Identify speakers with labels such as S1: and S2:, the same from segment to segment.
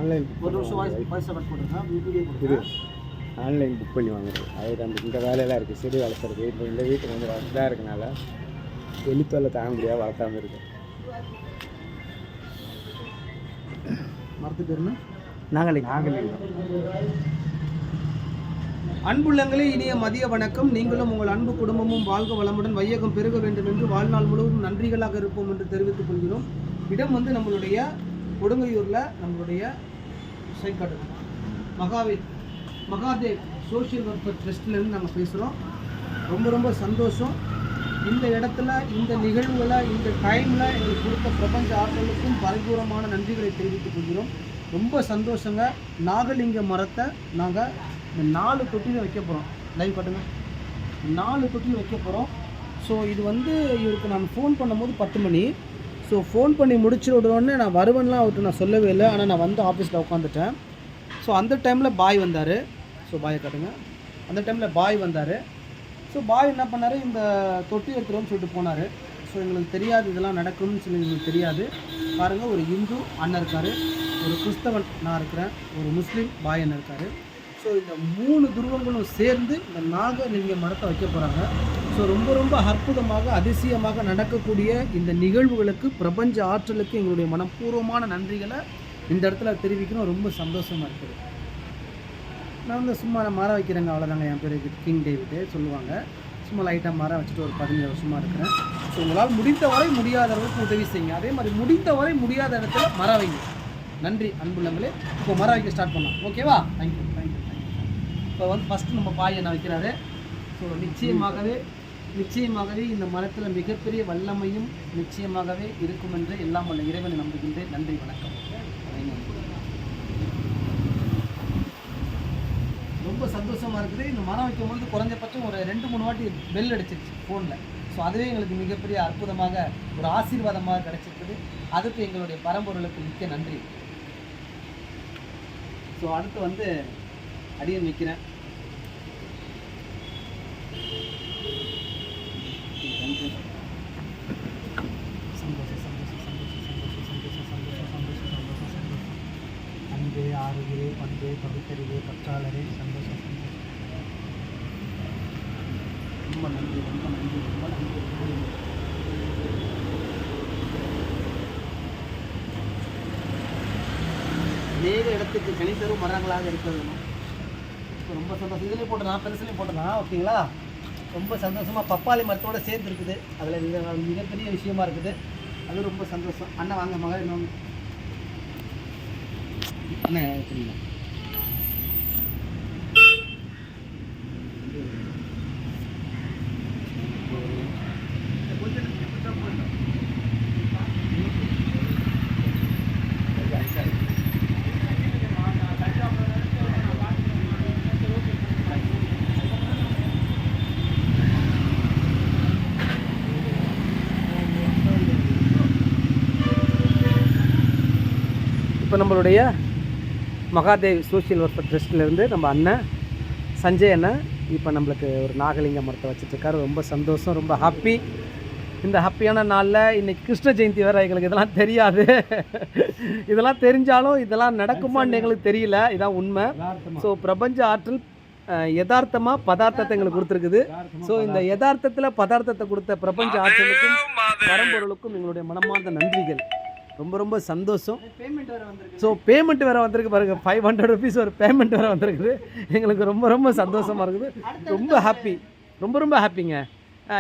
S1: Online
S2: ஒரு நிமிஷம் voice record போடுங்க, வீடியோ
S1: இது ஆன்லைன் புக் பண்ணி வாங்குறது. அது அந்த இந்த வேலையெல்லாம் இருக்குது, செடி வளர்த்துறது. இப்போ இந்த வீட்டுக்கு வந்து இதாக இருக்கனால வெளித்தொல்லை தாங்க முடியாது, வளர்த்தாமல் இருக்கு.
S2: மரத்து பேருன்னு
S1: நாகலிங்கம்.
S2: அன்புள்ளங்களே, இனிய மதிய வணக்கம். நீங்களும் உங்கள் அன்பு குடும்பமும் வாழ்க வளமுடன் வையகம் பெருக வேண்டும் என்று வாழ்நாள் முழுவதும் நன்றிகளாக இருப்போம் என்று தெரிவித்துக் கொள்கிறோம். இடம் வந்து நம்மளுடைய கொடுங்கையூரில் நம்மளுடைய சைக்காடு மகாதேவ் சோஷியல் வெல்ஃபேர் ட்ரஸ்ட்லேருந்து நாங்கள் பேசுகிறோம். ரொம்ப ரொம்ப சந்தோஷம். இந்த இடத்துல இந்த நிகழ்வுகளை இந்த டைமில் எங்களுக்கு கொடுத்த பிரபஞ்ச ஆற்றலுக்கும் பரிபூரமான நன்றிகளை தெரிவித்துக் கொள்கிறோம். ரொம்ப சந்தோஷங்க. நாகலிங்க மரத்தை நாங்கள் இந்த 4 தொட்டியில் வைக்க போகிறோம். லைவ் காட்டுங்க. 4 தொட்டியில் வைக்க போகிறோம். ஸோ இது வந்து இவருக்கு நான் ஃபோன் பண்ணும்போது 10 மணி. ஸோ ஃபோன் பண்ணி முடிச்சு விடுறோடனே நான் வருவேன்லாம் அவர்கிட்ட நான் சொல்லவே இல்லை. ஆனால் நான் வந்து ஆஃபீஸில் உட்காந்துட்டேன். ஸோ அந்த டைமில் பாய் வந்தார். ஸோ பாயை காட்டுங்க. அந்த டைமில் பாய் வந்தார். ஸோ பாய் என்ன பண்ணார், இந்த தொட்டி எடுத்துருவோம்னு சொல்லிட்டு போனார். ஸோ எங்களுக்கு தெரியாது இதெல்லாம் நடக்கும்னு சொல்லி எங்களுக்கு தெரியாது. பாருங்கள், ஒரு இந்து அண்ணன் இருக்கார், ஒரு கிறிஸ்தவன் நான் இருக்கிறேன், ஒரு முஸ்லீம் பாய் அண்ணன் இருக்கார். ஸோ இந்த 3 துருவங்களும் சேர்ந்து இந்த நாகலிங்க மரத்தை வைக்க போகிறாங்க. ஸோ ரொம்ப ரொம்ப அற்புதமாக அதிசயமாக நடக்கக்கூடிய இந்த நிகழ்வுகளுக்கு பிரபஞ்ச ஆற்றலுக்கு எங்களுடைய மனப்பூர்வமான நன்றிகளை இந்த இடத்துல தெரிவிக்கணும். ரொம்ப சந்தோஷமாக இருக்குது. நான் வந்து சும்மா நான் மரம் வைக்கிறேங்க, அவ்வளோதாங்க. என் பேர் கிங் டேவிட்டு சொல்லுவாங்க. சும்மா லைட்டாக மரம் வச்சுட்டு ஒரு 15 வருஷமாக இருக்கிறேன். ஸோ உங்களால் முடிந்தவரை முடியாத அளவுக்கு உதவி செய்யுங்க. அதே மாதிரி முடிந்தவரை முடியாத இடத்துல மரம் வைங்க. நன்றி அன்புள்ளங்களே. இப்போ மரம் வைக்க ஸ்டார்ட் பண்ணலாம். ஓகேவா? தேங்க்யூ. இப்போ வந்து ஃபஸ்ட்டு நம்ம பாய் என்ன வைக்கிறாரு. ஸோ நிச்சயமாகவே இந்த மரத்தில் மிகப்பெரிய வல்லமையும் நிச்சயமாகவே இருக்கும் என்று எல்லாம் வல்ல இறைவனை நம்புகின்றேன். நன்றி, வணக்கம். ரொம்ப சந்தோஷமாக இருக்குது. இந்த மரம் வைக்கும்பொழுது குறைஞ்சபட்சம் ஒரு 2-3 வாட்டி பெல் அடிச்சிருச்சு ஃபோனில். ஸோ அதுவே எங்களுக்கு மிகப்பெரிய அற்புதமாக ஒரு ஆசீர்வாதமாக கிடைச்சிருக்குது. அதுக்கு எங்களுடைய பரம்பொருளுக்கு மிக்க நன்றி. ஸோ அடுத்து வந்து அடியன் வைக்கிறேன். அன்பே ஆறுகிறே பண்பே பகுத்தறிவே பற்றாளரே சந்தோஷம். ரொம்ப நன்றி, ரொம்ப நன்றி, ரொம்ப நன்றி. அநேக இடத்துக்கு கனித்தரும் மரங்களாக இருக்க வேணும். ரொம்ப சந்தோஷம். இதுலேயும் போட்டலாம், பெருசுலேயும் போட்டலாம். ஓகேங்களா? ரொம்ப சந்தோஷமாக பப்பாளி மரத்தோடு சேர்ந்து இருக்குது. அதில் மிகப்பெரிய விஷயமா இருக்குது. அது ரொம்ப சந்தோஷம். அண்ணன் வாங்க மகன் இன்னொன்று அண்ணன் சரிங்களா? இப்போ நம்மளுடைய மகாதேவ் சோஷியல் வெல்ஃபேர் ட்ரஸ்ட்லேருந்து நம்ம அண்ணன் சஞ்சய் அண்ணன் இப்போ நம்மளுக்கு ஒரு நாகலிங்க மரத்தை வச்சுட்ருக்காரு. ரொம்ப சந்தோஷம், ரொம்ப ஹாப்பி. இந்த ஹாப்பியான நாளில் இன்றைக்கி கிருஷ்ண ஜெயந்தி வேறு. எங்களுக்கு இதெல்லாம் தெரியாது. இதெல்லாம் தெரிஞ்சாலும் இதெல்லாம் நடக்குமான்னு எங்களுக்கு தெரியல. இதான் உண்மை. ஸோ பிரபஞ்ச ஆற்றல் யதார்த்தமாக பதார்த்தத்தை எங்களுக்கு கொடுத்துருக்குது. ஸோ இந்த யதார்த்தத்தில் பதார்த்தத்தை கொடுத்த பிரபஞ்ச ஆற்றலுக்கும் பரம்பொருளுக்கும் எங்களுடைய மனமார்ந்த நன்றிகள். ரொம்ப ரொம்ப சந்தோஷம். ஸோ பேமெண்ட் வேறு வந்திருக்கு பாருங்கள். 500 rupees ஒரு பேமெண்ட் வேறு வந்திருக்குது. எங்களுக்கு ரொம்ப ரொம்ப சந்தோஷமாக இருக்குது. ரொம்ப ஹாப்பி, ரொம்ப ரொம்ப ஹாப்பிங்க.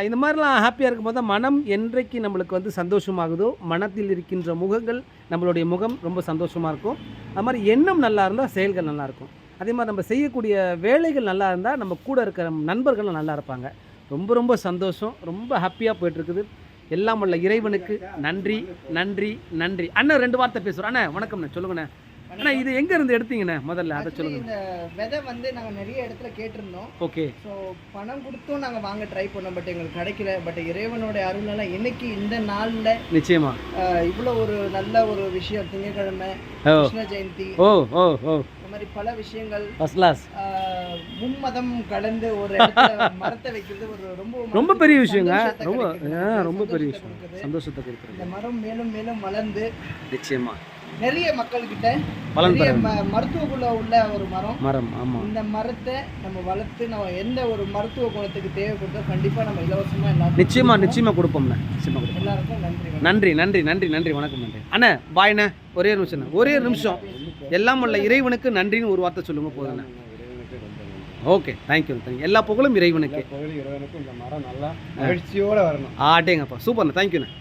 S2: இந்த மாதிரிலாம் ஹாப்பியாக இருக்கும்போது தான் மனம் என்றைக்கு நம்மளுக்கு வந்து சந்தோஷமாகுதோ, மனத்தில் இருக்கின்ற முகங்கள் நம்மளுடைய முகம் ரொம்ப சந்தோஷமாக இருக்கும். அது மாதிரி எண்ணம் நல்லா இருந்தால் செயல்கள் நல்லாயிருக்கும். அதே மாதிரி நம்ம செய்யக்கூடிய வேலைகள் நல்லா இருந்தால் நம்ம கூட இருக்கிற நண்பர்களும் நல்லா இருப்பாங்க. ரொம்ப ரொம்ப சந்தோஷம், ரொம்ப ஹாப்பியாக போய்ட்டுருக்குது. எல்லாம் உள்ள இறைவனுக்கு நன்றி, நன்றி, நன்றி. அண்ணன் 2 வார்த்தை பேசுகிறோம். அண்ணா வணக்கம்ண்ணே, சொல்லுங்கண்ணே. அண்ணா இது எங்கேருந்து எடுத்தீங்கண்ணே முதல்ல அதை சொல்லுங்கள்.
S3: இந்த விதை வந்து நாங்கள் நிறைய இடத்துல கேட்டிருந்தோம்.
S2: ஓகே.
S3: ஸோ பணம் கொடுத்தும் நாங்கள் வாங்க ட்ரை பண்ணோம். பட் எங்களுக்கு கிடைக்கல. பட் இறைவனோட அருள்னால இன்னைக்கு இந்த நாளில்
S2: நிச்சயமா
S3: இவ்வளோ ஒரு நல்ல ஒரு விஷயம். திங்கட்கிழமை கிருஷ்ண ஜெயந்தி, இந்த மாதிரி பல விஷயங்கள் மும்மதம் கலந்து ஒரு இடத்துல மரத்தை வைக்கிறது ஒரு
S2: ரொம்ப பெரிய விஷயங்க. ரொம்ப பெரிய விஷயம். சந்தோஷத்தை கொடுக்குறது.
S3: இந்த மரம் மேலும் மேலும் வளர்ந்து
S2: நிச்சயமா
S3: நிறைய மக்கள்கிட்ட
S1: பலன்
S3: நிறைய
S1: பெறும்.
S3: மருத்துவ குணம் உள்ள ஒரு மரம்.
S1: ஆமாம்.
S3: இந்த மரத்தை நம்ம வளர்த்து நம்ம எந்த ஒரு மருத்துவ குணத்துக்கு தேவைப்படுதோ கண்டிப்பாக நம்ம இலவசமாக எல்லாருக்கும்
S1: நிச்சயமாக கொடுப்போம்ண்ணே. நிச்சயமாக கொடுப்போம்.
S3: எல்லாருக்கும் நன்றி.
S1: நன்றி வணக்கம் நன்றி அண்ணே. பாய்ண்ணே. ஒரே நிமிஷம் எல்லாம் உள்ள இறைவனுக்கு நன்றின்னு ஒரு வார்த்தை சொல்லுங்க போதுண்ணே. Okay, thank you. எல்லா புகழும் இறைவனுக்கு.
S2: இந்த மரம் நல்லா மகிழ்ச்சியோடு வரணும்.
S1: ஆட்டேங்கப்பா, சூப்பர்ண்ணே, தேங்க்யூண்ணே.